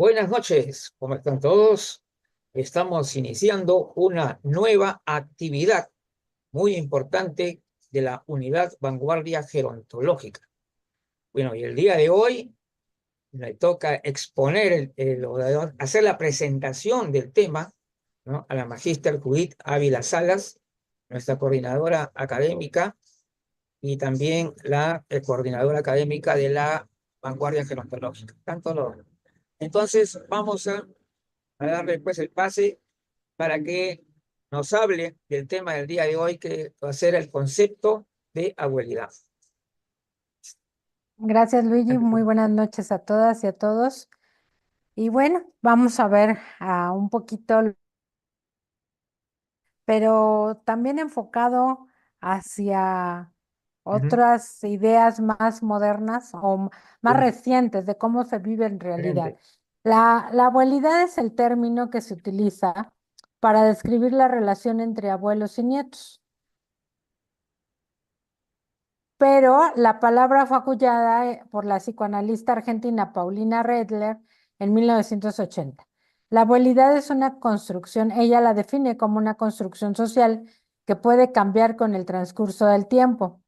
Buenas noches, ¿cómo están todos? Estamos iniciando una nueva actividad muy importante de la Unidad Vanguardia Gerontológica. Bueno, y el día de hoy me toca exponer, hacer la presentación del tema, ¿no? A la magíster Judith Ávila Salas, nuestra coordinadora académica, y también la coordinadora académica de la Vanguardia Gerontológica. Entonces, vamos a darle pues el pase para que nos hable del tema del día de hoy, que va a ser el concepto de abuelidad. Gracias, Luigi. Muy buenas noches a todas y a todos. Y bueno, vamos a ver un poquito, pero también enfocado hacia Ujú. otras ideas más modernas o más Sí, recientes de cómo se vive en realidad. diferente. La abuelidad es el término que se utiliza para describir la relación entre abuelos y nietos. Pero la palabra fue acuñada por la psicoanalista argentina Paulina Redler en 1980. La abuelidad es una construcción, ella la define como una construcción social que puede cambiar con el transcurso del tiempo.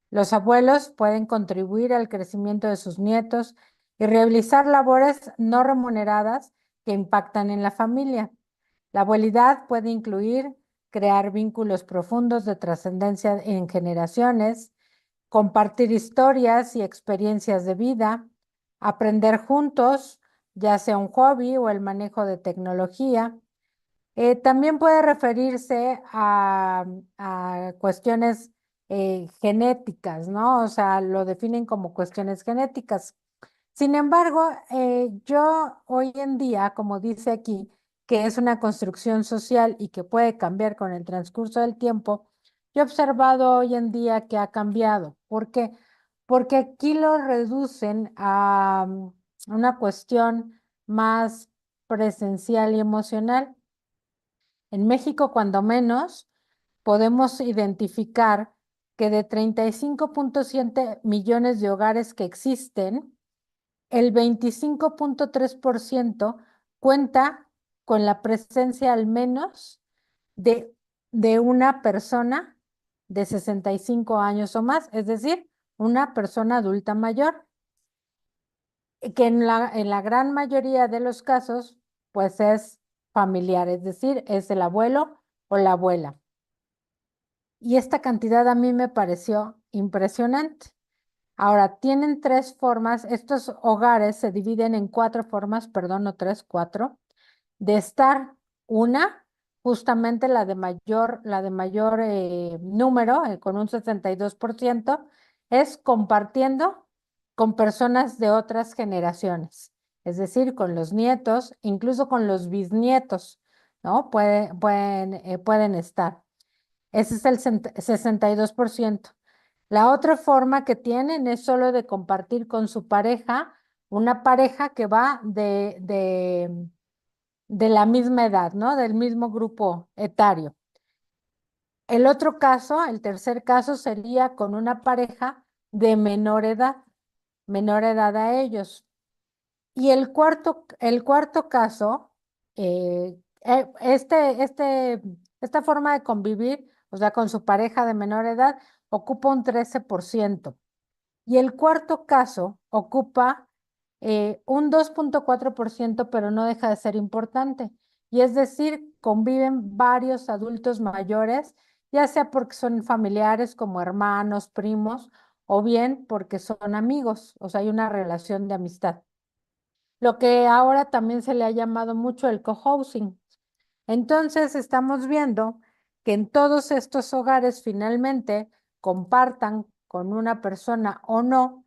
Los abuelos pueden contribuir al crecimiento de sus nietos y realizar labores no remuneradas que impactan en la familia. La abuelidad puede incluir crear vínculos profundos de trascendencia en generaciones, compartir historias y experiencias de vida, aprender juntos, ya sea un hobby o el manejo de tecnología. También puede referirse a cuestiones genéticas, ¿no? O sea, lo definen como cuestiones genéticas. Sin embargo, yo hoy en día, como dice aquí, que es una construcción social y que puede cambiar con el transcurso del tiempo, yo he observado hoy en día que ha cambiado. ¿Por qué? Porque aquí lo reducen a una cuestión más presencial y emocional. En México, cuando menos, podemos identificar que de 35,7 millones de hogares que existen, el 25,3% cuenta con la presencia al menos de, de una persona de 65 años o más, es decir, una persona adulta mayor, que en la gran mayoría de los casos, pues es familiar, es decir, es el abuelo o la abuela. Y esta cantidad a mí me pareció impresionante. Ahora, tienen tres formas, estos hogares se dividen en cuatro formas, perdón, no tres, cuatro, de estar. Una, justamente la de mayor número, con un 62%, es compartiendo con personas de otras generaciones, es decir, con los nietos, incluso con los bisnietos, ¿no? Pueden estar. Ese es el 62%. La otra forma que tienen es solo de compartir con su pareja, una pareja que va de la misma edad, ¿no? Del mismo grupo etario. El otro caso, el tercer caso, sería con una pareja de menor edad a ellos. Y el cuarto caso, esta forma de convivir, o sea, con su pareja de menor edad, ocupa un 13%. Y el cuarto caso ocupa un 2,4%, pero no deja de ser importante. Y es decir, conviven varios adultos mayores, ya sea porque son familiares como hermanos, primos, o bien porque son amigos, o sea, hay una relación de amistad. Lo que ahora también se le ha llamado mucho el cohousing. Entonces, estamos viendo que en todos estos hogares finalmente compartan con una persona o no,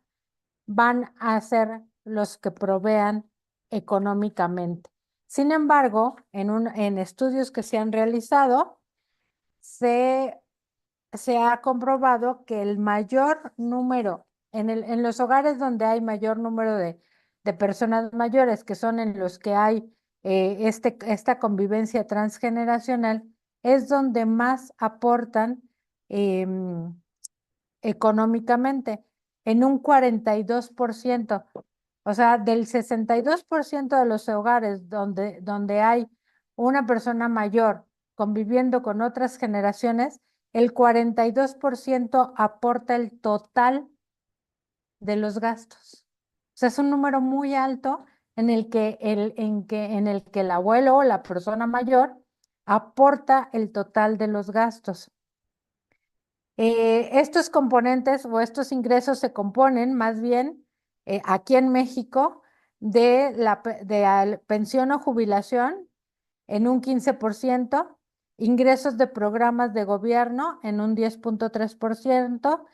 van a ser los que provean económicamente. Sin embargo, en estudios que se han realizado, se, se ha comprobado que el mayor número, en los hogares donde hay mayor número de personas mayores, que son en los que hay esta convivencia transgeneracional, es donde más aportan em, económicamente, en un 42%. O sea, del 62% de los hogares donde hay una persona mayor conviviendo con otras generaciones, el 42% aporta el total de los gastos. O sea, es un número muy alto en el que el abuelo o la persona mayor aporta el total de los gastos. Estos componentes o estos ingresos se componen más bien aquí en México de la pensión o jubilación en un 15%, ingresos de programas de gobierno en un 10.3%,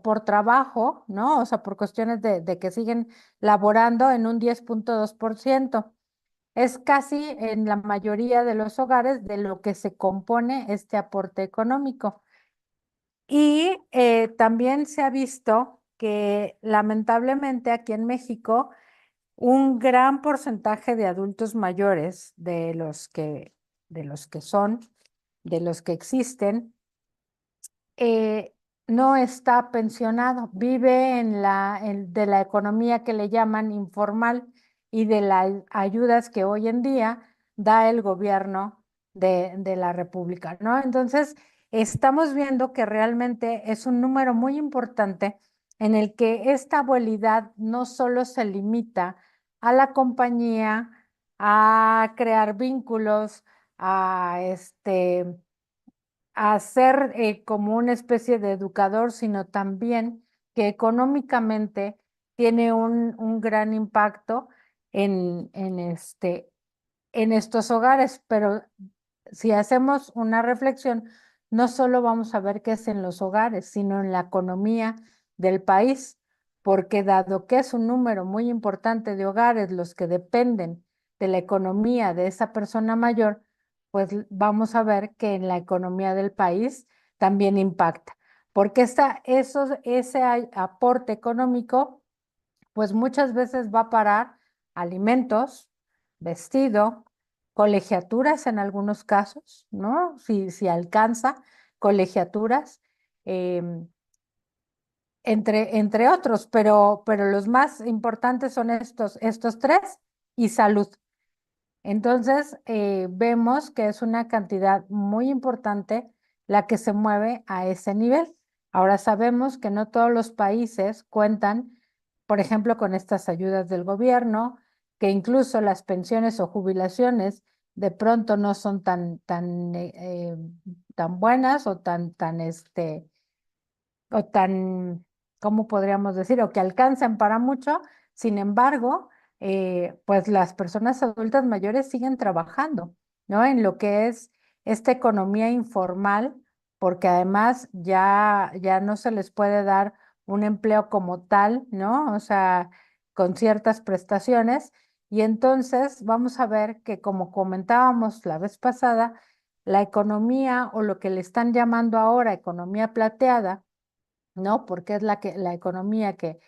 por trabajo, ¿no? O sea, por cuestiones de que siguen laborando en un 10.2%. Es casi en la mayoría de los hogares de lo que se compone este aporte económico. Y también se ha visto que lamentablemente aquí en México un gran porcentaje de adultos mayores de los que son, de los que existen, no está pensionado, vive de la economía que le llaman informal y de las ayudas que hoy en día da el gobierno de la República, ¿no? Entonces, estamos viendo que realmente es un número muy importante en el que esta abuelidad no solo se limita a la compañía, a crear vínculos, a a ser como una especie de educador, sino también que económicamente tiene un gran impacto en estos hogares. Pero si hacemos una reflexión, no solo vamos a ver qué es en los hogares, sino en la economía del país, porque dado que es un número muy importante de hogares los que dependen de la economía de esa persona mayor, pues vamos a ver que en la economía del país también impacta, porque ese aporte económico, pues muchas veces va a parar alimentos, vestido, colegiaturas en algunos casos, ¿no? Si alcanza, colegiaturas, em, entre otros, pero los más importantes son estos tres y salud. Entonces, vemos que es una cantidad muy importante la que se mueve a ese nivel. Ahora sabemos que no todos los países cuentan, por ejemplo, con estas ayudas del gobierno, que incluso las pensiones o jubilaciones de pronto no son tan buenas o o tan, ¿cómo podríamos decir? O que alcanzan para mucho. Sin embargo, pues las personas adultas mayores siguen trabajando, ¿no? En lo que es esta economía informal, porque además ya no se les puede dar un empleo como tal, ¿no? O sea, con ciertas prestaciones. Y entonces vamos a ver que, como comentábamos la vez pasada, la economía o lo que le están llamando ahora economía plateada, ¿no? Porque es la economía que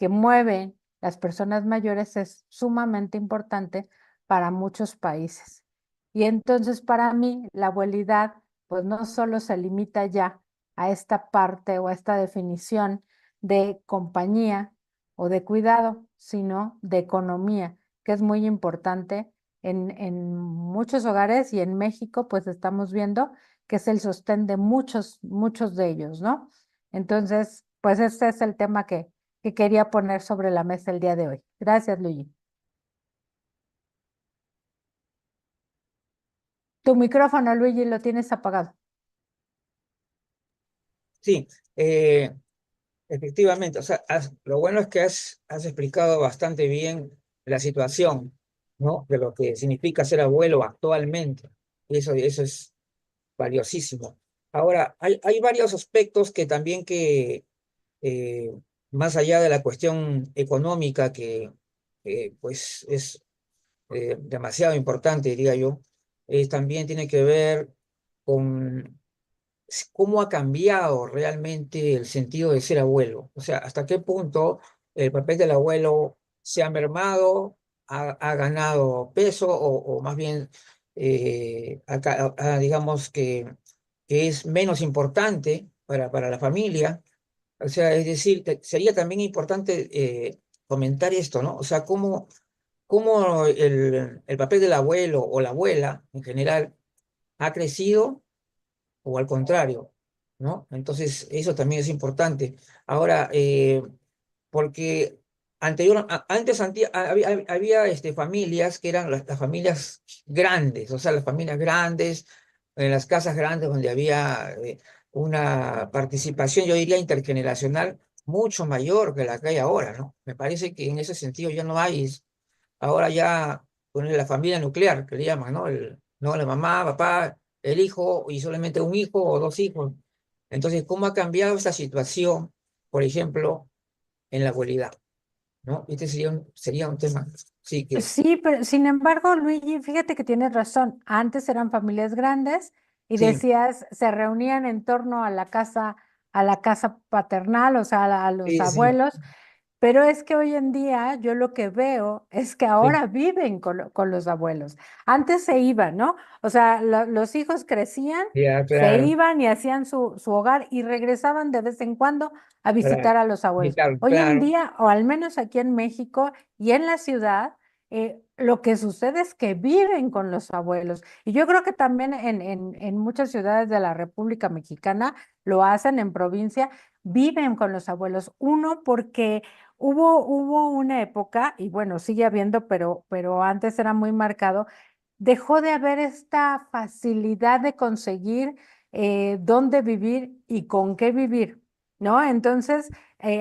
mueve las personas mayores, es sumamente importante para muchos países. Y entonces para mí la abuelidad pues no solo se limita ya a esta parte o a esta definición de compañía o de cuidado, sino de economía, que es muy importante en muchos hogares, y en México pues estamos viendo que es el sostén de muchos de ellos, ¿no? Entonces, pues este es el tema que quería poner sobre la mesa el día de hoy. Gracias, Luigi. Tu micrófono, Luigi, lo tienes apagado. Sí, efectivamente, o sea, lo bueno es que has explicado bastante bien la situación, ¿no? De lo que significa ser abuelo actualmente. Eso es valiosísimo. Ahora, hay varios aspectos que también eh, más allá de la cuestión económica, pues es demasiado importante, diría yo, también tiene que ver con cómo ha cambiado realmente el sentido de ser abuelo. O sea, hasta qué punto el papel del abuelo se ha mermado, ha ganado peso o más bien, digamos que es menos importante para la familia. O sea, es decir, sería también importante comentar esto, ¿no? O sea, cómo el papel del abuelo o la abuela en general ha crecido o al contrario, ¿no? Entonces, eso también es importante. Ahora, porque antes había familias que eran las familias grandes, o sea, las familias grandes, en las casas grandes donde había una participación, yo diría, intergeneracional mucho mayor que la que hay ahora, ¿no? Me parece que en ese sentido ya no hay, ahora ya poner la familia nuclear, que le llaman, ¿no? No, la mamá, papá, el hijo y solamente un hijo o dos hijos. Entonces, ¿cómo ha cambiado esta situación, por ejemplo, en la actualidad? ¿No? Este sería un tema, sí, que Sí, pero sin embargo, Luigi, fíjate que tienes razón. Antes eran familias grandes y sí, decías, se reunían en torno a la casa paternal, o sea, a los sí, sí, abuelos. Pero es que hoy en día yo lo que veo es que sí, ahora viven con los abuelos. Antes se iban, ¿no? O sea, los hijos crecían, ya, se claro, iban y hacían su hogar y regresaban de vez en cuando a para visitar a los abuelos. visitar, Hoy en claro, día, o al menos aquí en México y en la ciudad, lo que sucede es que viven con los abuelos. Y yo creo que también en muchas ciudades de la República Mexicana lo hacen en provincia, viven con los abuelos. Uno, porque hubo una época, y bueno, sigue habiendo, pero antes era muy marcado, dejó de haber esta facilidad de conseguir dónde vivir y con qué vivir, ¿no? Entonces,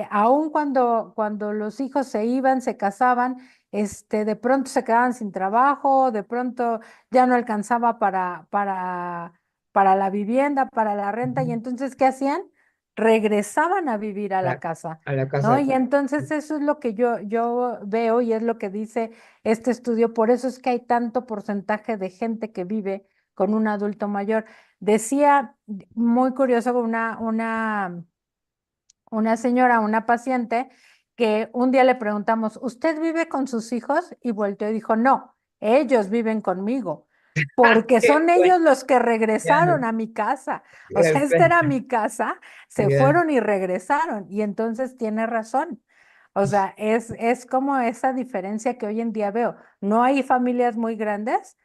aun cuando los hijos se iban, se casaban, de pronto se quedaban sin trabajo, de pronto ya no alcanzaba para la vivienda, para la renta, y ujú, entonces, ¿qué hacían? Regresaban a vivir a la a, casa. a la ¿No? casa. Y entonces eso es lo que yo veo y es lo que dice este estudio. Por eso es que hay tanto porcentaje de gente que vive con un adulto mayor. Decía, muy curioso, una señora, una paciente, que un día le preguntamos, ¿usted vive con sus hijos? Y volteó y dijo, no, ellos viven conmigo, porque Qué son bueno, ellos los que ya, regresaron a mi casa. O sea, esta era perfecto, mi casa, se ya. fueron y regresaron. Y entonces tiene razón. O sea, es como esa diferencia que hoy en día veo. No hay familias muy grandes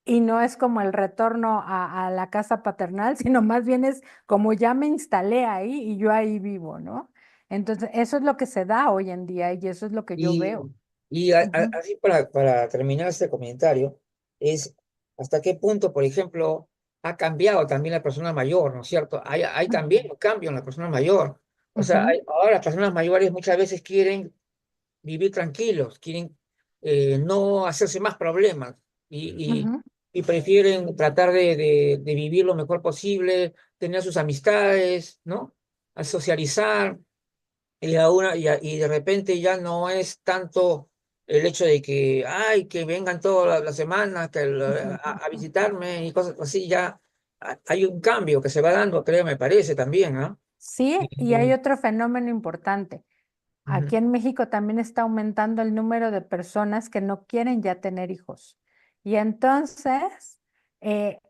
y no es como el retorno a la casa paternal, sino más bien es como ya me instalé ahí y yo ahí vivo, ¿no? Entonces, eso es lo que se da hoy en día y eso es lo que yo Y, veo. y Ujú, así para terminar este comentario, es hasta qué punto, por ejemplo, ha cambiado también la persona mayor, ¿no es cierto? Hay también un cambio en la persona mayor. O sea, ujú, ahora las personas mayores muchas veces quieren vivir tranquilos, quieren no hacerse más problemas ujú, y prefieren tratar de vivir lo mejor posible, tener sus amistades, ¿no? A socializar. Y de repente ya no es tanto el hecho de que, ay, que vengan todas las semanas ujú. a visitarme y cosas así, ya hay un cambio que se va dando, creo, me parece también, ¿no? Sí, y hay Y- otro fenómeno importante. Ujú. Aquí en México también está aumentando el número de personas que no quieren ya tener hijos. Y entonces, eh,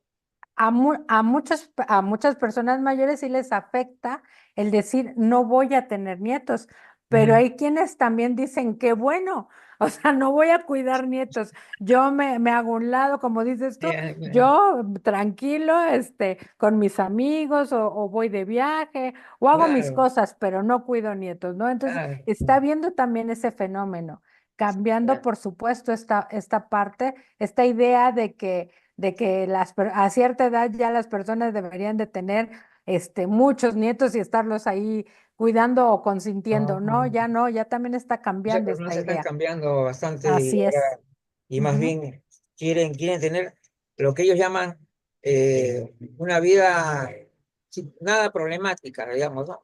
a muchas personas mayores sí les afecta el decir, no voy a tener nietos, pero Ujú. hay quienes también dicen, qué bueno, o sea, no voy a cuidar nietos, yo me hago un lado, como dices tú, Eh, yo tranquilo, con mis amigos o voy de viaje o hago mis Claro, cosas, pero no cuido nietos, ¿no? Entonces, claro, está viendo también ese fenómeno, cambiando, claro. por supuesto, esta parte, esta idea de que a cierta edad ya las personas deberían de tener muchos nietos y estarlos ahí cuidando o No, consintiendo. No, no. ya no, ya también está Muchas cambiando personas esta se están idea. cambiando bastante Así es. y más Ujú, bien quieren tener lo que ellos llaman una vida nada problemática, digamos, ¿no?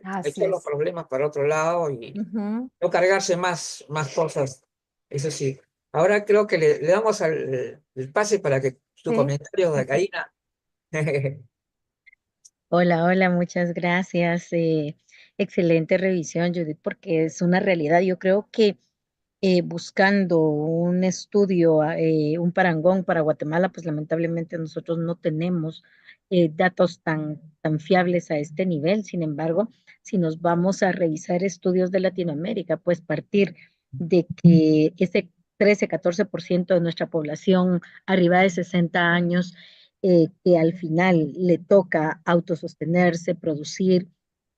así Echar los es. problemas para otro lado y Ujú, no cargarse más cosas, eso sí. Ahora creo que le damos el pase para que su sí. comentario, Karina. Hola, hola, muchas gracias. Excelente revisión, Judith, porque es una realidad. Yo creo que buscando un estudio, un parangón para Guatemala, pues lamentablemente nosotros no tenemos datos tan fiables a este nivel. Sin embargo, si nos vamos a revisar estudios de Latinoamérica, pues partir de que ese 13-14% de nuestra población arriba de 60 años, que al final le toca autosostenerse, producir,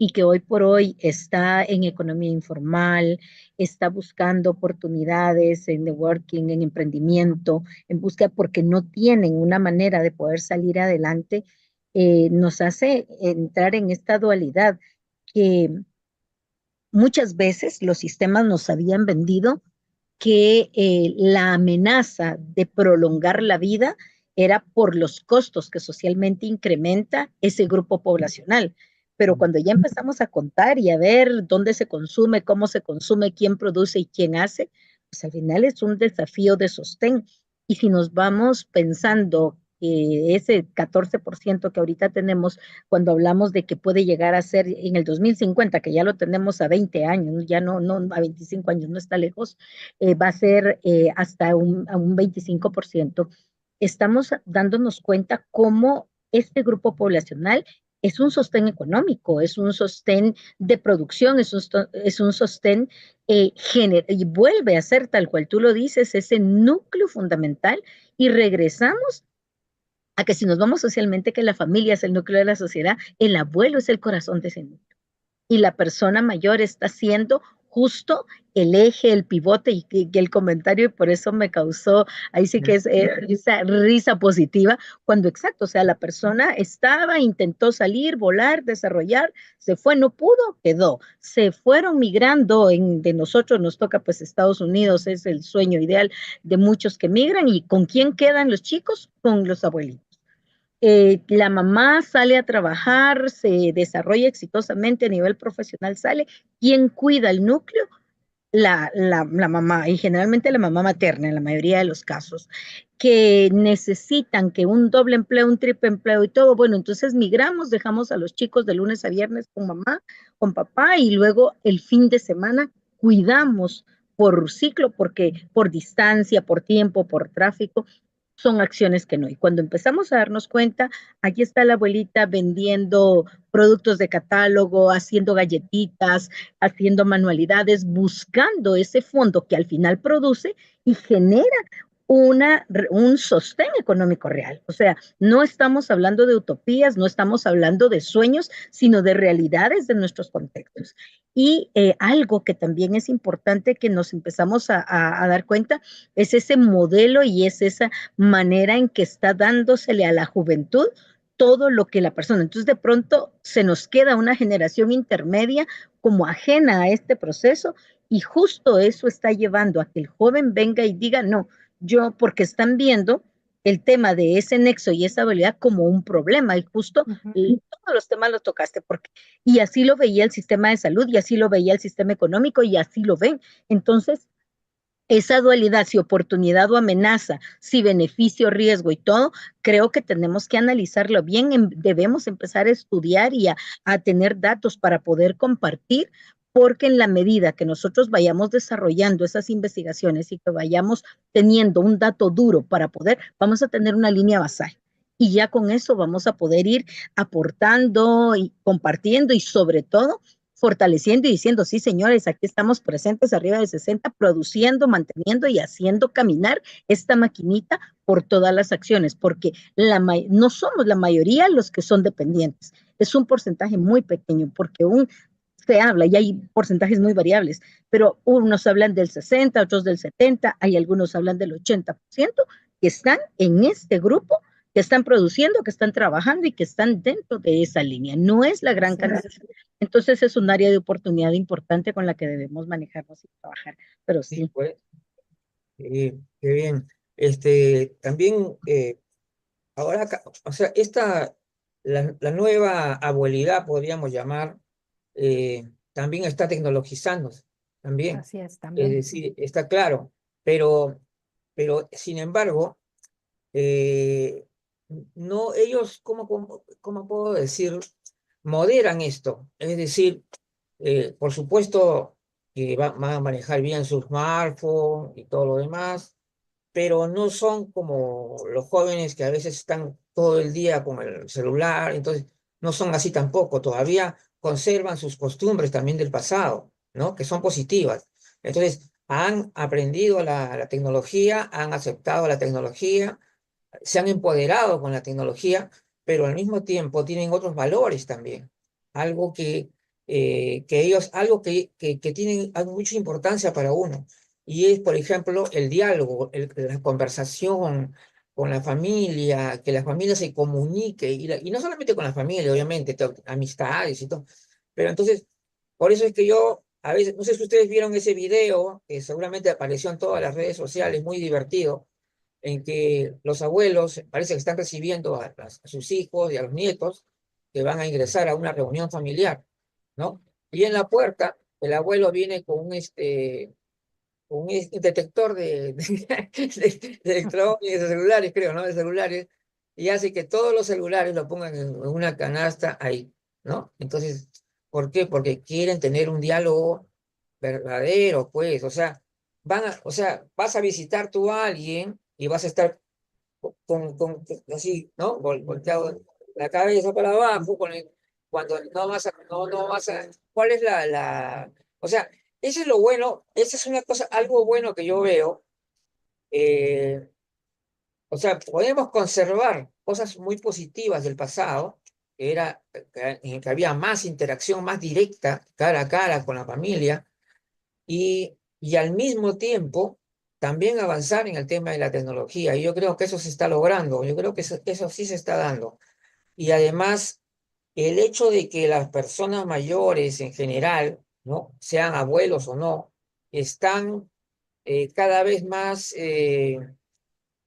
y que hoy por hoy está en economía informal, está buscando oportunidades en networking, en emprendimiento, en búsqueda porque no tienen una manera de poder salir adelante, nos hace entrar en esta dualidad que muchas veces los sistemas nos habían vendido que la amenaza de prolongar la vida era por los costos que socialmente incrementa ese grupo poblacional. Pero cuando ya empezamos a contar y a ver dónde se consume, cómo se consume, quién produce y quién hace, pues al final es un desafío de sostén. Y si nos vamos pensando que ese 14% que ahorita tenemos, cuando hablamos de que puede llegar a ser en el 2050, que ya lo tenemos a 20 años, ya no a 25 años, no está lejos, va a ser hasta a un 25%, estamos dándonos cuenta cómo este grupo poblacional es un sostén económico, es un sostén de producción, es un sostén y vuelve a ser, tal cual tú lo dices, ese núcleo fundamental, y regresamos a que si nos vamos socialmente, que la familia es el núcleo de la sociedad, el abuelo es el corazón de ese núcleo y la persona mayor está siendo justo el eje, el pivote, y el comentario, y por eso me causó, ahí sí que es esa risa positiva, cuando exacto, o sea, la persona estaba, intentó salir, volar, desarrollar, se fue, no pudo, quedó, se fueron migrando, de nosotros nos toca pues Estados Unidos, es el sueño ideal de muchos que migran, y ¿con quién quedan los chicos? Con los abuelitos. La mamá sale a trabajar, se desarrolla exitosamente a nivel profesional, sale. ¿Quién cuida el núcleo? La mamá, y generalmente la mamá materna en la mayoría de los casos, que necesitan que un doble empleo, un triple empleo y todo. Bueno, entonces migramos, dejamos a los chicos de lunes a viernes con mamá, con papá, y luego el fin de semana cuidamos por ciclo, porque por distancia, por tiempo, por tráfico, son acciones que no. Y cuando empezamos a darnos cuenta, aquí está la abuelita vendiendo productos de catálogo, haciendo galletitas, haciendo manualidades, buscando ese fondo que al final produce y genera un sostén económico real. O sea, no estamos hablando de utopías, no estamos hablando de sueños, sino de realidades de nuestros contextos. Y algo que también es importante que nos empezamos a dar cuenta es ese modelo y es esa manera en que está dándosele a la juventud todo lo que la persona. Entonces, de pronto se nos queda una generación intermedia como ajena a este proceso, y justo eso está llevando a que el joven venga y diga, no, yo, porque están viendo el tema de ese nexo y esa habilidad como un problema, y justo todos los temas los tocaste, porque, y así lo veía el sistema de salud, y así lo veía el sistema económico, y así lo ven. Entonces, esa dualidad, si oportunidad o amenaza, si beneficio, riesgo y todo, creo que tenemos que analizarlo bien, debemos empezar a estudiar y a tener datos para poder compartir, porque en la medida que nosotros vayamos desarrollando esas investigaciones y que vayamos teniendo un dato duro para poder, vamos a tener una línea basal. Y ya con eso vamos a poder ir aportando y compartiendo, y sobre todo fortaleciendo y diciendo, sí, señores, aquí estamos presentes arriba de 60, produciendo, manteniendo y haciendo caminar esta maquinita por todas las acciones, porque no somos la mayoría los que son dependientes, es un porcentaje muy pequeño, porque se habla y hay porcentajes muy variables, pero unos hablan del 60, otros del 70, hay algunos hablan del 80% que están en este grupo, que están produciendo, que están trabajando y que están dentro de esa línea. No es la gran cantidad. Entonces es un área de oportunidad importante con la que debemos manejarnos y trabajar, pero sí. Sí, pues, qué bien. También, ahora, o sea, la nueva abuelidad, podríamos llamar, también está tecnologizándose, también. Así es, Es también. decir, está claro, pero sin embargo, no, ellos, ¿cómo puedo decir? Moderan esto. Es decir, por supuesto que van a manejar bien su smartphone y todo lo demás, pero no son como los jóvenes que a veces están todo el día con el celular, entonces no son así tampoco, todavía conservan sus costumbres también del pasado, ¿no? Que son positivas. Entonces, han aprendido la tecnología, han aceptado la tecnología, se han empoderado con la tecnología, pero al mismo tiempo tienen otros valores también. Algo que ellos, algo que tienen mucha importancia para uno. Y es, por ejemplo, el diálogo, la conversación con la familia, que la familia se comunique, y no solamente con la familia, obviamente, amistades y todo. Pero entonces, por eso es que yo, a veces, no sé si ustedes vieron ese video, que seguramente apareció en todas las redes sociales, muy divertido, en que los abuelos parece que están recibiendo a sus hijos y a los nietos que van a ingresar a una reunión familiar, ¿no? Y en la puerta el abuelo viene con un detector de electrónicos, de celulares, creo, ¿no? De celulares, y hace que todos los celulares lo pongan en una canasta ahí, ¿no? Entonces, ¿por qué? Porque quieren tener un diálogo verdadero, pues, o sea, o sea, vas a visitar tú a alguien y vas a estar así, ¿no? Volteado la cabeza para abajo, cuando no vas a, ¿cuál es o sea, eso es lo bueno, esa es una cosa, algo bueno que yo veo, eh, o sea, podemos conservar cosas muy positivas del pasado, en el que había más interacción, más directa, cara a cara con la familia, y al mismo tiempo también avanzar en el tema de la tecnología. Y yo creo que eso se está logrando, yo creo que eso sí se está dando. Y además, el hecho de que las personas mayores en general, ¿no? Sean abuelos o no, están cada vez más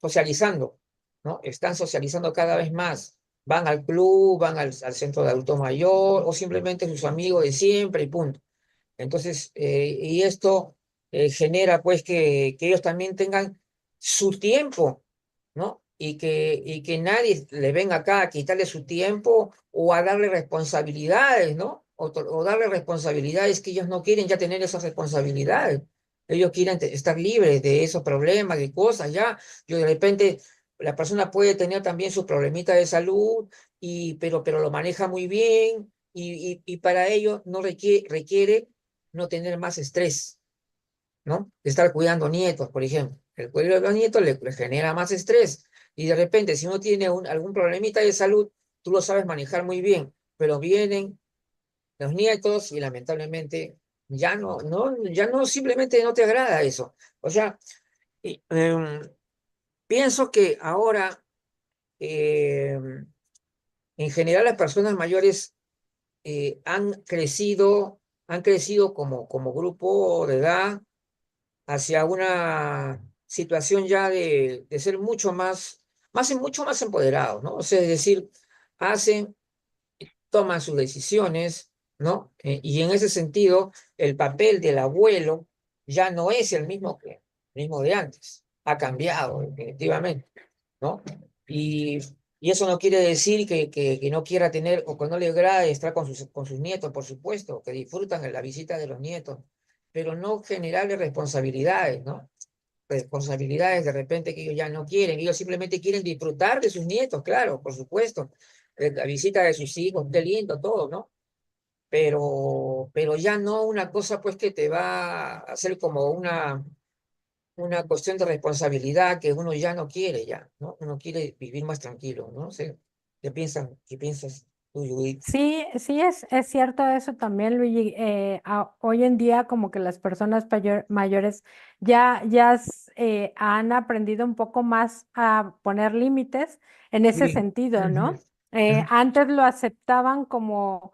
socializando, ¿no? Están socializando cada vez más. Van al club, van al centro de adulto mayor o simplemente sus amigos de siempre y punto. Entonces, y esto genera pues que ellos también tengan su tiempo, ¿no? Y que nadie le venga acá a quitarle su tiempo o a darle responsabilidades, ¿no? O darle responsabilidades que ellos no quieren ya tener esas responsabilidades. Ellos quieren estar libres de esos problemas, de cosas, ya. Yo de repente, la persona puede tener también sus problemitas de salud, pero lo maneja muy bien y para ello no requiere no tener más estrés, ¿no? De estar cuidando nietos, por ejemplo. El cuidado de los nietos le genera más estrés. Y de repente, si uno tiene algún problemita de salud, tú lo sabes manejar muy bien, pero vienen los nietos y lamentablemente ya no, simplemente no te agrada eso. O sea, y, pienso que ahora, en general, las personas mayores han crecido como grupo de edad hacia una situación ya de ser mucho más empoderados, ¿no? O sea, es decir, hacen, toman sus decisiones, ¿no? Y en ese sentido, el papel del abuelo ya no es el mismo de antes, ha cambiado definitivamente, ¿no? Y, y eso no quiere decir que no quiera tener o que no le agrade estar con sus nietos, por supuesto, que disfrutan de la visita de los nietos, pero no generarle responsabilidades, ¿no? Responsabilidades de repente que ellos ya no quieren, ellos simplemente quieren disfrutar de sus nietos, claro, por supuesto, la visita de sus hijos, qué lindo todo, ¿no? Pero ya no una cosa pues que te va a hacer como una cuestión de responsabilidad que uno ya no quiere ya, ¿no? Uno quiere vivir más tranquilo, ¿no? sé, qué piensas tú, Judith? Sí, sí es cierto eso también, Luigi. Hoy en día como que las personas mayores han aprendido un poco más a poner límites en ese Sí. sentido, Ujú, ¿no? ujú. Antes lo aceptaban como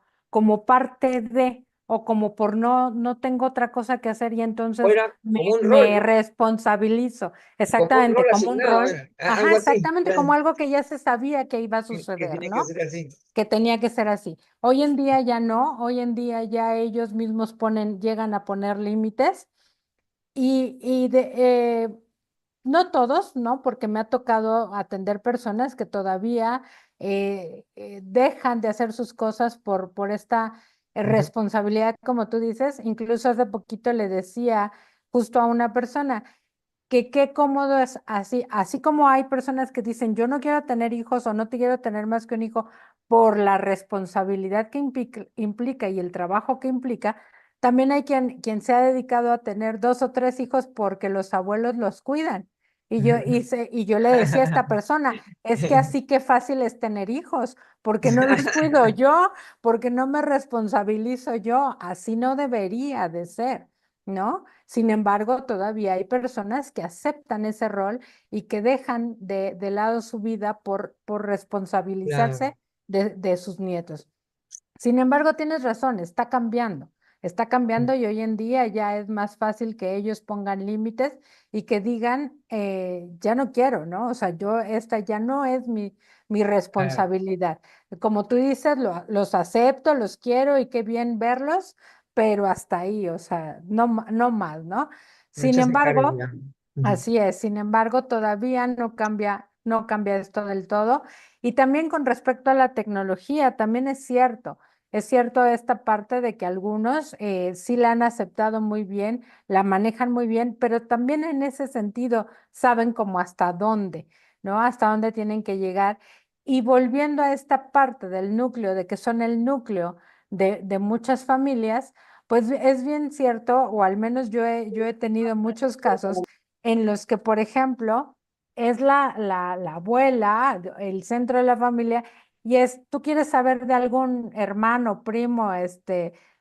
parte de, o como por no tengo otra cosa que hacer y O entonces era como un rol, me ¿no? responsabilizo. Como un Exactamente, rol como un asignado, rol. era, Ajá, algo así, exactamente, claro, como algo que ya se sabía que iba a que suceder, tiene que ¿no? ser así. Que tenía que ser así. Hoy en día ya no, hoy en día ya ellos mismos llegan a poner límites y no todos, ¿no? Porque me ha tocado atender personas que todavía dejan de hacer sus cosas por esta responsabilidad, como tú dices. Incluso hace poquito le decía justo a una persona que qué cómodo es así como hay personas que dicen, yo no quiero tener hijos o no te quiero tener más que un hijo por la responsabilidad que implica y el trabajo que implica, también hay quien se ha dedicado a tener 2 o 3 hijos porque los abuelos los cuidan. Y yo le decía a esta persona, es que así que fácil es tener hijos, porque no los cuido yo, porque no me responsabilizo yo, así no debería de ser, ¿no? Sin embargo, todavía hay personas que aceptan ese rol y que dejan de lado su vida por Claro, responsabilizarse de sus nietos. Sin embargo, tienes razón, está cambiando y hoy en día ya es más fácil que ellos pongan límites y que digan, ya no quiero, ¿no? O sea, esta ya no es mi claro, responsabilidad. Como tú dices, los acepto, los quiero y qué bien verlos, pero hasta ahí, o sea, no más, ¿no? Sin mucha se embargo, carga. así es, sin embargo, todavía no cambia esto del todo. Y también con respecto a la tecnología, también es cierto esta parte de que algunos sí la han aceptado muy bien, la manejan muy bien, pero también en ese sentido saben como hasta dónde, ¿no? Hasta dónde tienen que llegar. Y volviendo a esta parte del núcleo, de que son el núcleo de muchas familias, pues es bien cierto, o al menos yo he tenido muchos casos en los que, por ejemplo, es la abuela, el centro de la familia, y tú quieres saber de algún hermano, primo,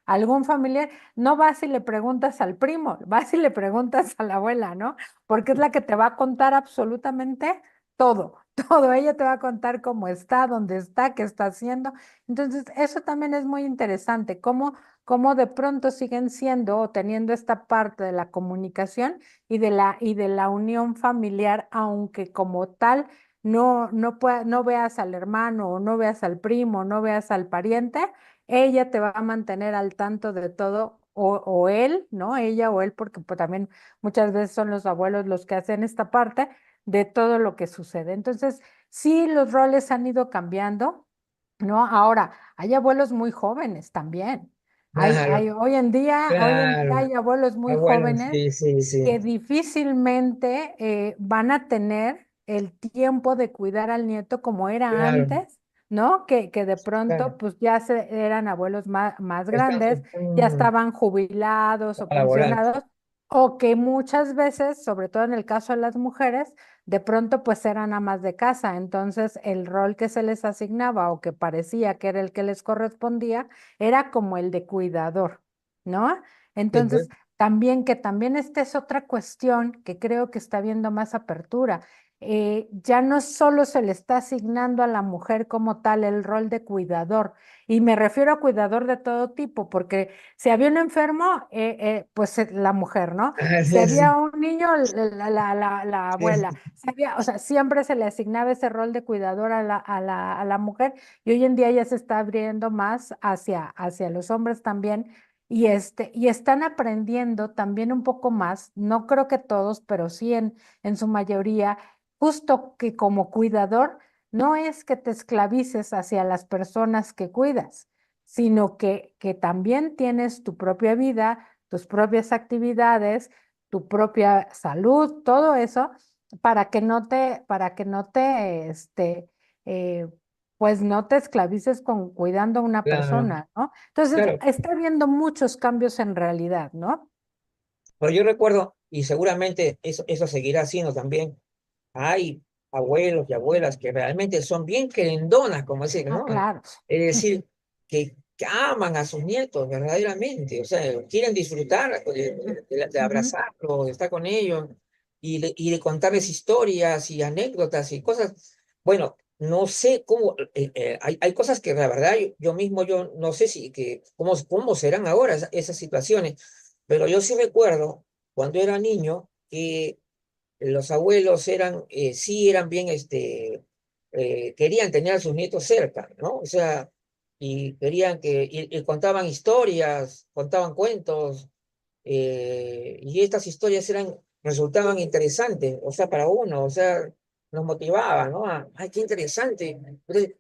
algún familiar, no vas y le preguntas al primo, vas y le preguntas a la abuela, ¿no? Porque es la que te va a contar absolutamente todo, todo. Ella te va a contar cómo está, dónde está, qué está haciendo. Entonces, eso también es muy interesante, cómo de pronto siguen siendo o teniendo esta parte de la comunicación y de la unión familiar, aunque como tal no veas al hermano o no veas al primo, no veas al pariente, ella te va a mantener al tanto de todo, o él, ¿no? Ella o él, porque pues, también muchas veces son los abuelos los que hacen esta parte de todo lo que sucede. Entonces, sí, los roles han ido cambiando, ¿no? Ahora, hay abuelos muy jóvenes también. Claro, Hoy en día claro. hay abuelos muy Ah, bueno, jóvenes sí, sí, sí. que difícilmente van a tener el tiempo de cuidar al nieto como era Claro, antes, ¿no? Que de pronto claro. pues ya eran abuelos más Están, grandes, ya estaban jubilados o a laborar. pensionados, o que muchas veces, sobre todo en el caso de las mujeres, de pronto pues eran amas de casa, entonces el rol que se les asignaba o que parecía que era el que les correspondía era como el de cuidador, ¿no? Sí, pues. Entonces, que también esta es otra cuestión que creo que está viendo más apertura. Ya no solo se le está asignando a la mujer como tal el rol de cuidador, y me refiero a cuidador de todo tipo, porque si había un enfermo, pues la mujer, ¿no? Ah, Si sí, había sí, un niño, la abuela. sí. O sea, siempre se le asignaba ese rol de cuidador a la mujer, y hoy en día ya se está abriendo más hacia los hombres también y están aprendiendo también un poco más, no creo que todos, pero sí en su mayoría, justo que como cuidador no es que te esclavices hacia las personas que cuidas, sino que también tienes tu propia vida, tus propias actividades, tu propia salud, todo eso, para que no te, eh, pues no te esclavices con cuidando a una Claro, persona, ¿no? Entonces, claro. está habiendo muchos cambios en realidad, ¿no? Pero yo recuerdo, y seguramente eso seguirá siendo también, hay abuelos y abuelas que realmente son bien querendonas, como decir, Ah, ¿no? claro. Es decir, que aman a sus nietos verdaderamente, o sea, quieren disfrutar de Ujú. abrazarlos, de estar con ellos y de contarles historias y anécdotas y cosas. Bueno, no sé cómo, hay cosas que la verdad yo mismo yo no sé cómo serán ahora esas situaciones, pero yo sí recuerdo cuando era niño que los abuelos sí eran bien, querían tener a sus nietos cerca, ¿no? O sea, y querían y contaban historias, contaban cuentos, y estas historias resultaban interesantes, o sea, para uno, o sea, nos motivaban, ¿no? Ay, qué interesante.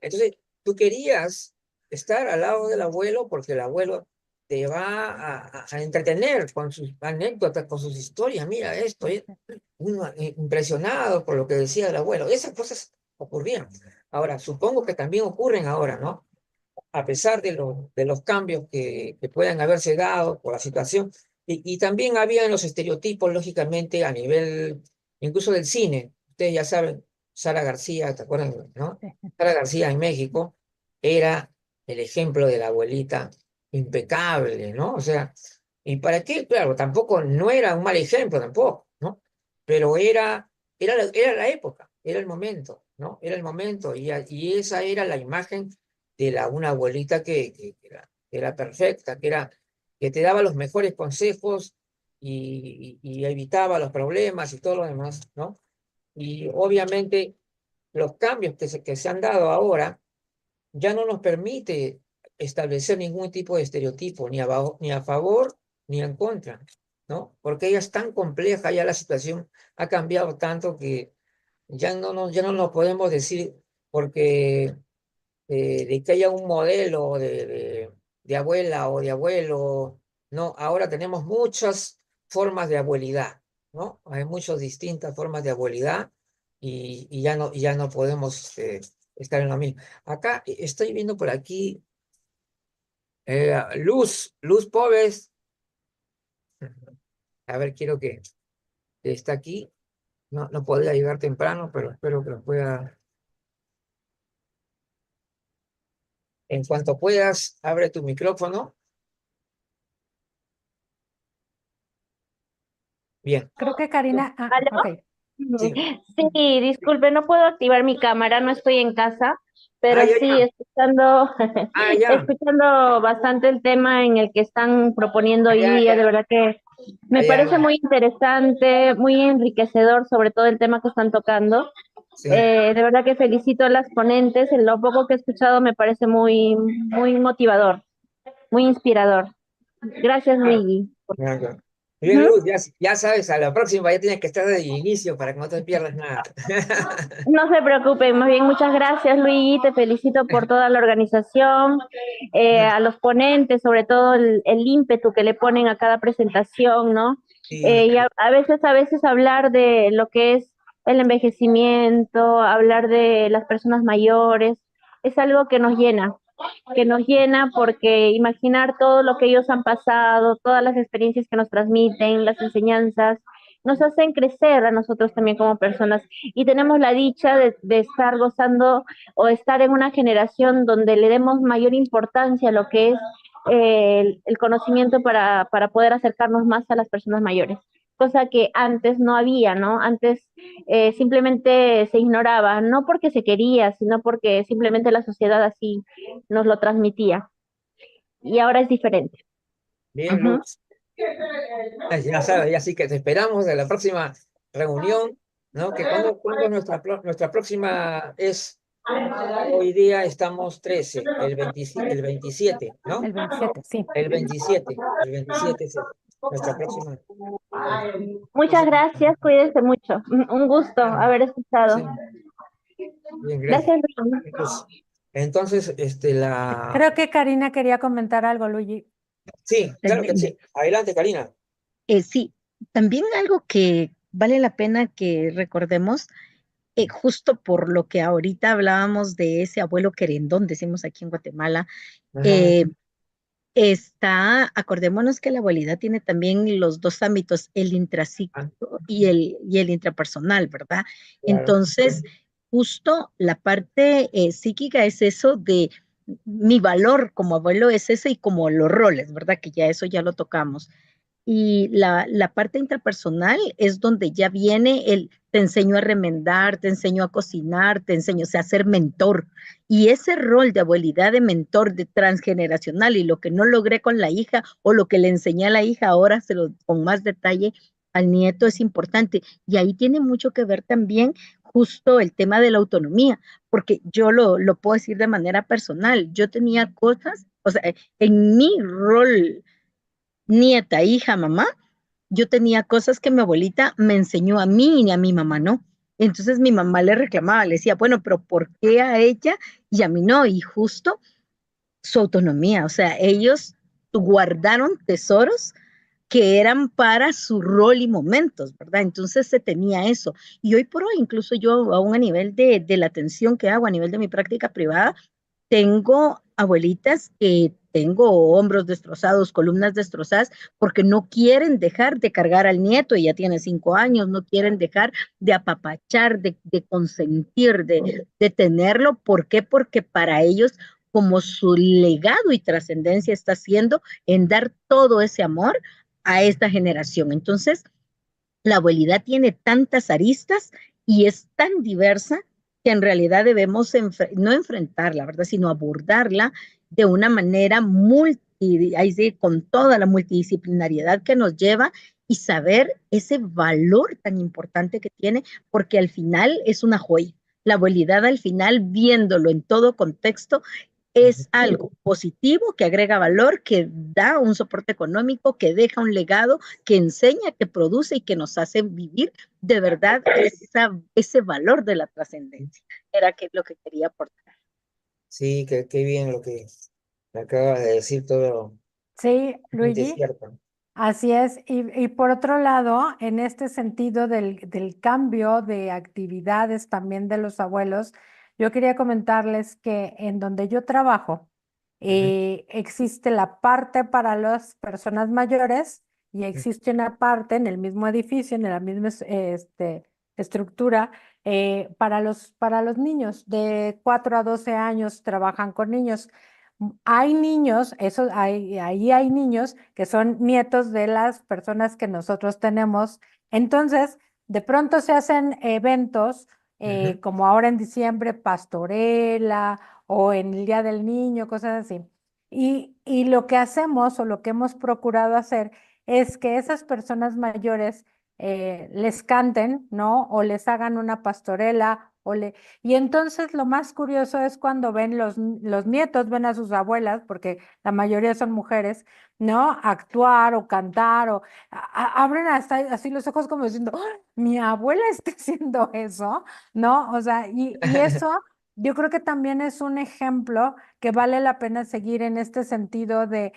Entonces, tú querías estar al lado del abuelo porque el abuelo te va a entretener con sus anécdotas, con sus historias. Mira esto, uno impresionado por lo que decía el abuelo. Esas cosas ocurrían. Ahora, supongo que también ocurren ahora, ¿no? A pesar de los cambios que puedan haberse dado por la situación. Y también había los estereotipos, lógicamente, a nivel incluso del cine. Ustedes ya saben, Sara García, ¿te acuerdan, no? Sara García en México era el ejemplo de la abuelita impecable, ¿no? O sea, ¿y para qué? Claro, tampoco no era un mal ejemplo tampoco, ¿no? Pero era la época, era el momento, ¿no? Era el momento y esa era la imagen de una abuelita que era perfecta, que te daba los mejores consejos y evitaba los problemas y todo lo demás, ¿no? Y obviamente los cambios que se han dado ahora ya no nos permite establecer ningún tipo de estereotipo, ni a favor ni en contra, ¿no? Porque ella es tan compleja, ya la situación ha cambiado tanto que ya no nos podemos decir porque de que haya un modelo de abuela o de abuelo, ¿no? Ahora tenemos muchas formas de abuelidad, ¿no? Hay muchas distintas formas de abuelidad y ya no podemos estar en lo mismo. Acá estoy viendo por aquí Luz Pobes. A ver, quiero que está aquí. No, no podía llegar temprano, pero espero que lo pueda. En cuanto puedas, abre tu micrófono. Bien, Creo que Karina, ¿Aló? ok. sí. Sí, disculpe, no puedo activar mi cámara, no estoy en casa, Ah, pero ya, sí, ya. escuchando, Ah, ya. escuchando bastante el tema en el que están proponiendo Ah, hoy ya, día, ya. de verdad que Ah, me ya, parece ya. muy interesante, muy enriquecedor, sobre todo el tema que están tocando. Sí. De verdad que felicito a las ponentes, en lo poco que he escuchado me parece muy motivador, muy inspirador. Gracias, Ah, Luigi. ya, ya. Bien, Ujú. Luz, ya sabes, a la próxima ya tienes que estar desde el inicio para que no te pierdas nada. No se preocupen, más bien muchas gracias Luigi, te felicito por toda la organización, a los ponentes, sobre todo el ímpetu que le ponen a cada presentación, ¿no? Sí, Y a veces hablar de lo que es el envejecimiento, hablar de las personas mayores, es algo que nos llena porque imaginar todo lo que ellos han pasado, todas las experiencias que nos transmiten, las enseñanzas, nos hacen crecer a nosotros también como personas y tenemos la dicha de estar gozando o estar en una generación donde le demos mayor importancia a lo que es el conocimiento para poder acercarnos más a las personas mayores, cosa que antes no había, ¿no? Antes simplemente se ignoraba, no porque se quería, sino porque simplemente la sociedad así nos lo transmitía. Y ahora es diferente. bien, Ujú. Luz. Ya sabes, ya sí que te esperamos en la próxima reunión, ¿no? Que cuando es nuestra próxima es, hoy día estamos 13, el 27, ¿no? El 27, sí. El veintisiete es nuestra próxima. Muchas próxima- gracias, cuídense mucho. Un gusto haber escuchado. Sí, bien, gracias. Gracias, Luis. Pues, entonces, Creo que Karina quería comentar algo, Luigi. sí, claro que sí. Adelante, Karina. Sí, también algo que vale la pena que recordemos, justo por lo que ahorita hablábamos de ese abuelo querendón, decimos aquí en Guatemala, Ajá, eh, acordémonos que la abuelidad tiene también los dos ámbitos, el ah, intrapsíquico y el intrapersonal, ¿verdad? claro. Entonces, justo la parte psíquica es eso de mi valor como abuelo es ese y como los roles, ¿verdad? Que ya eso ya lo tocamos. Y la parte interpersonal es donde ya viene te enseño a remendar, te enseño a cocinar, te enseño, o sea, a ser mentor. Y ese rol de abuelidad de mentor, de transgeneracional, y lo que no logré con la hija o lo que le enseñé a la hija, ahora con más detalle al nieto es importante. Y ahí tiene mucho que ver también justo el tema de la autonomía, porque yo lo puedo decir de manera personal. Yo tenía cosas, o sea, en mi rol nieta, hija, mamá, yo tenía cosas que mi abuelita me enseñó a mí y a mi mamá no. Entonces mi mamá le reclamaba, le decía, bueno, pero ¿por qué a ella y a mí no? Y justo su autonomía. O sea, ellos guardaron tesoros que eran para su rol y momentos, ¿verdad? Entonces se tenía eso. Y hoy por hoy, incluso yo, aún a nivel de la atención que hago, a nivel de mi práctica privada, tengo abuelitas que tengo hombros destrozados, columnas destrozadas, porque no quieren dejar de cargar al nieto, y ya tiene 5 años, no quieren dejar de apapachar, de consentir, de tenerlo. ¿Por qué? Porque para ellos, como su legado y trascendencia está siendo en dar todo ese amor a esta generación. Entonces, la abuelidad tiene tantas aristas y es tan diversa que en realidad debemos no enfrentarla, ¿verdad? Sino abordarla de una manera con toda la multidisciplinariedad que nos lleva, y saber ese valor tan importante que tiene, porque al final es una joya. La abuelidad, al final, viéndolo en todo contexto, es algo positivo, que agrega valor, que da un soporte económico, que deja un legado, que enseña, que produce y que nos hace vivir de verdad ese valor de la trascendencia. Era lo que quería aportar. Sí, qué bien lo que me acabas de decir, todo Sí, totalmente Luigi. cierto. Así es, y por otro lado, en este sentido del cambio de actividades también de los abuelos, yo quería comentarles que en donde yo trabajo Ujú, existe la parte para las personas mayores y ujú, existe una parte en el mismo edificio, en la misma estructura, para los niños. De 4 a 12 años trabajan con niños. Hay niños, ahí hay niños que son nietos de las personas que nosotros tenemos. Entonces, de pronto se hacen eventos ujú. como ahora en diciembre, pastorela o en el Día del Niño, cosas así. Y lo que hacemos o lo que hemos procurado hacer es que esas personas mayores les canten, ¿no? O les hagan una pastorela y entonces lo más curioso es cuando ven los nietos, ven a sus abuelas, porque la mayoría son mujeres, ¿no? Actuar o cantar o abren hasta así los ojos como diciendo, "¡Ah! Mi abuela está haciendo eso", ¿no? O sea, y eso yo creo que también es un ejemplo que vale la pena seguir en este sentido de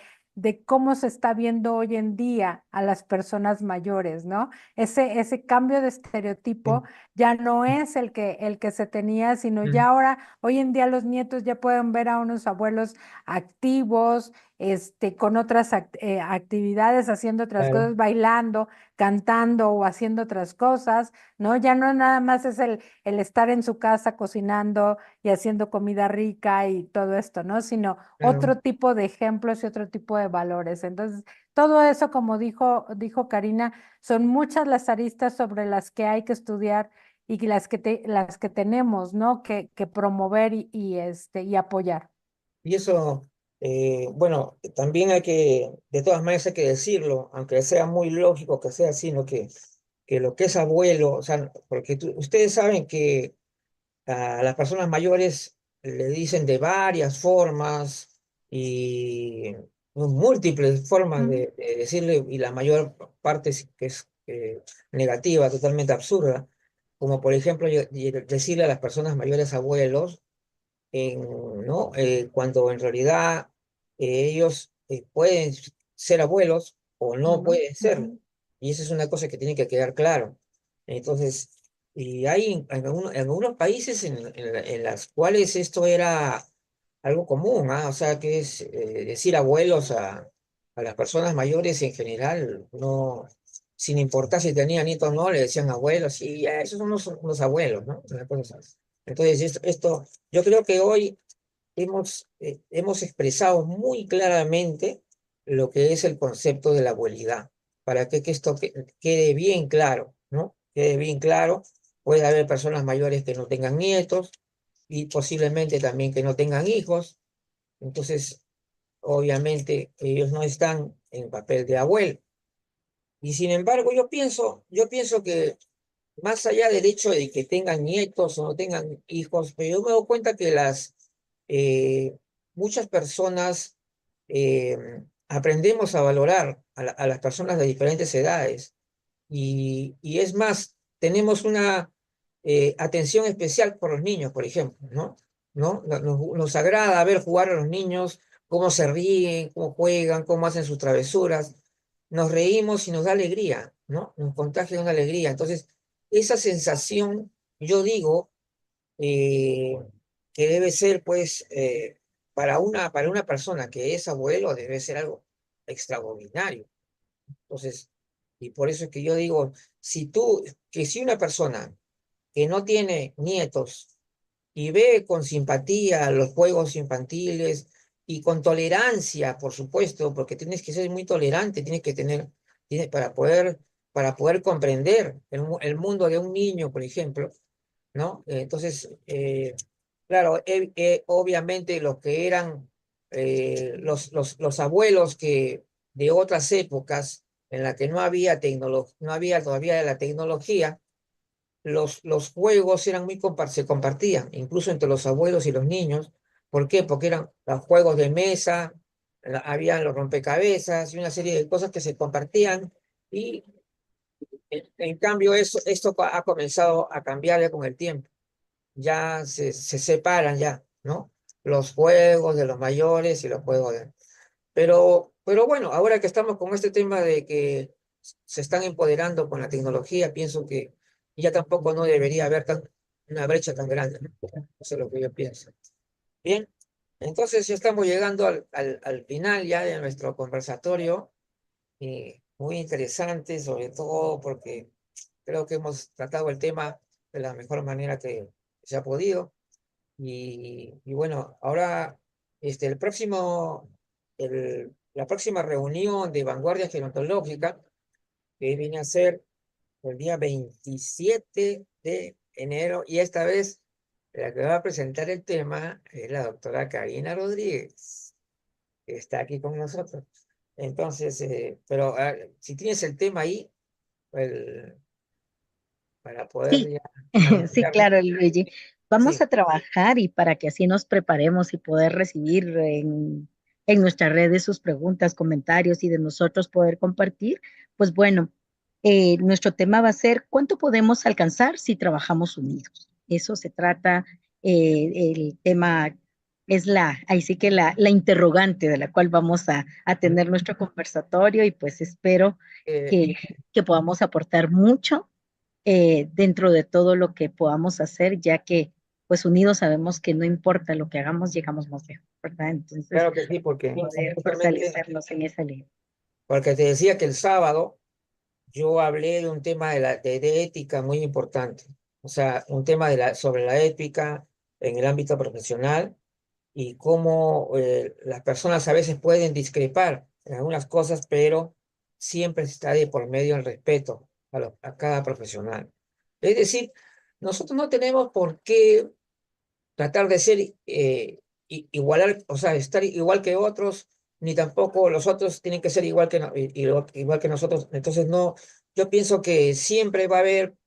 cómo se está viendo hoy en día a las personas mayores, ¿no? Ese cambio de estereotipo ya no es el que se tenía, sino ya ahora, hoy en día los nietos ya pueden ver a unos abuelos activos, con otras actividades, haciendo otras Claro. cosas, bailando, cantando o haciendo otras cosas, ¿no? Ya no nada más es el estar en su casa cocinando y haciendo comida rica y todo esto, ¿no? Sino Claro. otro tipo de ejemplos y otro tipo de valores. Entonces, todo eso, como dijo Karina, son muchas las aristas sobre las que hay que estudiar y las que tenemos, ¿no? Que promover y apoyar. Y eso, bueno, también de todas maneras hay que decirlo, aunque sea muy lógico que sea así, ¿no? Que lo que es abuelo, o sea, porque ustedes saben que a las personas mayores le dicen de varias formas y múltiples formas Ujú, de decirle, y la mayor parte que es negativa, totalmente absurda, como por ejemplo decirle a las personas mayores abuelos, ¿no? Cuando en realidad ellos pueden ser abuelos o no ujú, pueden ujú, serlo. Y esa es una cosa que tiene que quedar claro. Entonces, y hay en algunos países en las cuales esto era algo común, ¿ah? O sea, que es decir abuelos a las personas mayores en general, no, sin importar si tenían nietos o no, le decían abuelos, y ya, esos son los abuelos, ¿no? Una cosa así. Entonces, yo creo que hoy hemos expresado muy claramente lo que es el concepto de la abuelidad, para que esto quede bien claro, ¿no? Quede bien claro. Puede haber personas mayores que no tengan nietos y posiblemente también que no tengan hijos. Entonces, obviamente, ellos no están en papel de abuelo. Y sin embargo, yo pienso que más allá del hecho de que tengan nietos o no tengan hijos, pero yo me doy cuenta que eh, muchas personas aprendemos a valorar a las personas de diferentes edades. Y es más, tenemos una atención especial por los niños, por ejemplo, ¿no? ¿No? Nos agrada ver jugar a los niños cómo se ríen, cómo juegan, cómo hacen sus travesuras. Nos reímos y nos da alegría, ¿no? Nos contagia una alegría. Entonces, esa sensación, yo digo, eh, que debe ser, pues, para una persona que es abuelo, debe ser algo extraordinario. Entonces, y por eso es que yo digo, si una persona que no tiene nietos y ve con simpatía los juegos infantiles y con tolerancia, por supuesto, porque tienes que ser muy tolerante, para poder comprender el mundo de un niño, por ejemplo, ¿no? Entonces, claro, obviamente los que eran los abuelos de otras épocas en la que no había todavía la tecnología, los juegos eran se compartían, incluso entre los abuelos y los niños. ¿Por qué? Porque eran los juegos de mesa, habían los rompecabezas y una serie de cosas que se compartían. Y en cambio esto ha comenzado a cambiar ya con el tiempo. Ya se separan ya, ¿no? Los juegos de los mayores y los juegos de... Pero bueno, ahora que estamos con este tema de que se están empoderando con la tecnología, pienso que ya tampoco no debería haber una brecha tan grande, ¿no? Eso es lo que yo pienso. Bien, entonces ya estamos llegando al final ya de nuestro conversatorio, y muy interesante, sobre todo porque creo que hemos tratado el tema de la mejor manera que se ha podido. Y bueno, ahora la próxima reunión de Vanguardia Gerontológica, que viene a ser el día 27 de enero, y esta vez la que va a presentar el tema es la doctora Karina Rodríguez, que está aquí con nosotros. Entonces, pero si tienes el tema ahí, el- para poder Sí, ya sí, anunciarlo. claro, Luigi. Vamos Sí, a trabajar y para que así nos preparemos y poder recibir en nuestras redes sus preguntas, comentarios y de nosotros poder compartir, pues bueno, nuestro tema va a ser ¿cuánto podemos alcanzar si trabajamos unidos? Eso se trata, el tema es ahí sí que la interrogante de la cual vamos a tener nuestro conversatorio y pues espero eh, que, que podamos aportar mucho dentro de todo lo que podamos hacer, ya que pues unidos sabemos que no importa lo que hagamos, llegamos más lejos, ¿verdad? Entonces, claro que sí, porque poder justamente, fortalecernos en esa línea. porque te decía que el sábado yo hablé de un tema de ética muy importante, o sea, un tema sobre la ética en el ámbito profesional y cómo las personas a veces pueden discrepar en algunas cosas, pero siempre está de por medio el respeto a cada profesional. Es decir, nosotros no tenemos por qué tratar de ser igualar, o sea, estar igual que otros, ni tampoco los otros tienen que ser igual que nosotros. Entonces, no, yo pienso que siempre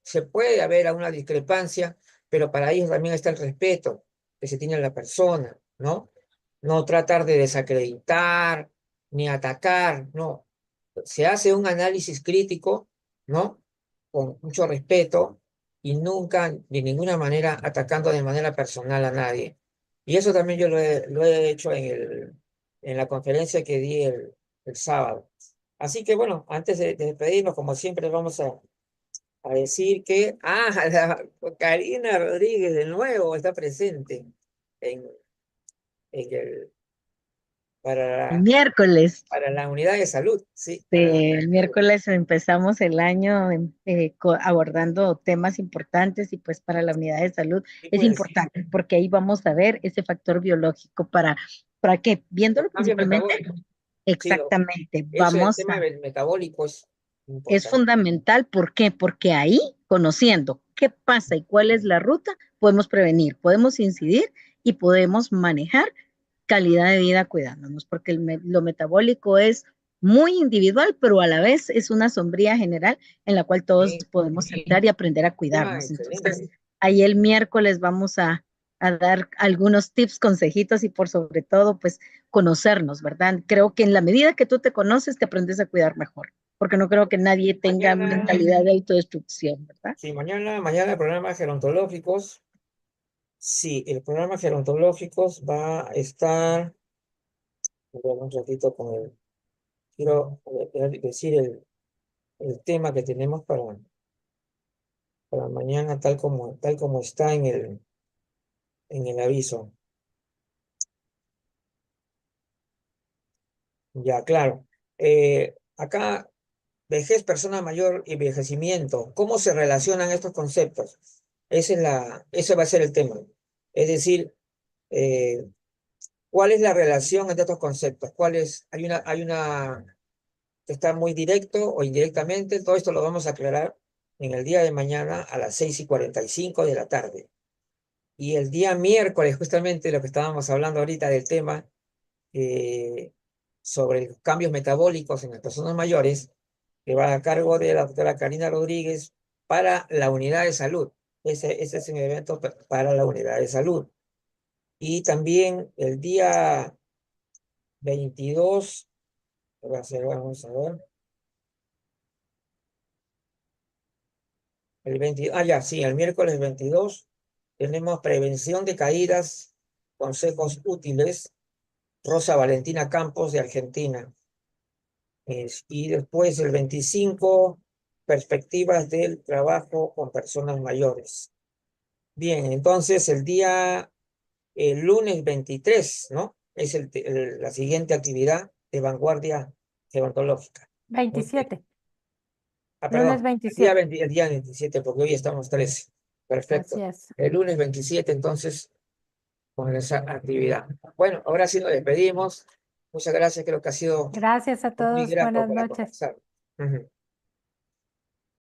se puede haber una discrepancia, pero para ellos también está el respeto que se tiene a la persona, ¿no? No tratar de desacreditar ni atacar, no. Se hace un análisis crítico, ¿no? Con mucho respeto y nunca, de ninguna manera, atacando de manera personal a nadie. Y eso también yo lo he hecho en la conferencia que di el sábado. Así que bueno, antes de despedirnos, como siempre, vamos a decir que, Karina Rodríguez de nuevo está presente en, en el, El para, miércoles, para la unidad de salud, sí, para la unidad el de salud. miércoles empezamos el año abordando temas importantes y pues para la unidad de salud Y es pues, importante porque ahí vamos a ver ese factor biológico para que, viéndolo cambio principalmente, metabólico. Sí, exactamente, eso, el vamos tema a metabólico es es importante. fundamental. ¿Por qué? Porque ahí, conociendo qué pasa y cuál es la ruta, podemos prevenir, podemos incidir y podemos manejar calidad de vida cuidándonos, porque lo metabólico es muy individual, pero a la vez es una sombría general en la cual todos Sí, podemos entrar y aprender a tema cuidarnos. Entonces, excelente. ahí el miércoles vamos a dar algunos tips, consejitos y por sobre todo, pues conocernos, ¿verdad? Creo que en la medida que tú te conoces, te aprendes a cuidar mejor, porque no creo que nadie tenga Mañana, mentalidad de autodestrucción, ¿verdad? sí, mañana el programa gerontológicos. Sí, el programa gerontológicos va a estar Un ratito con el... Quiero decir el tema que tenemos para mañana, tal como está en el aviso. Ya, claro. Acá, vejez, persona mayor y envejecimiento. ¿Cómo se relacionan estos conceptos? Ese va a ser el tema. Es decir, ¿cuál es la relación entre estos conceptos? Hay una que está muy directo o indirectamente. Todo esto lo vamos a aclarar en el día de mañana a las 6:45 de la tarde. Y el día miércoles, justamente lo que estábamos hablando ahorita del tema sobre los cambios metabólicos en las personas mayores, que va a cargo de la doctora Karina Rodríguez para la unidad de salud. Ese es un evento para la unidad de salud. Y también el día 22, vamos a ver. El miércoles 22 tenemos prevención de caídas, consejos útiles, Rosa Valentina Campos de Argentina. Y después el 25, perspectivas del trabajo con personas mayores. Bien, entonces el lunes 23, ¿no? Es la siguiente actividad de vanguardia gerontológica. Muy bien. 27. Perdón, Lunes 27. el día 27, porque hoy estamos 13. Perfecto. Así es. El lunes 27, entonces, con esa actividad. Bueno, ahora sí nos despedimos. Muchas gracias, creo que ha sido Gracias a muy todos. grato Buenas para noches. conversar. Ujú.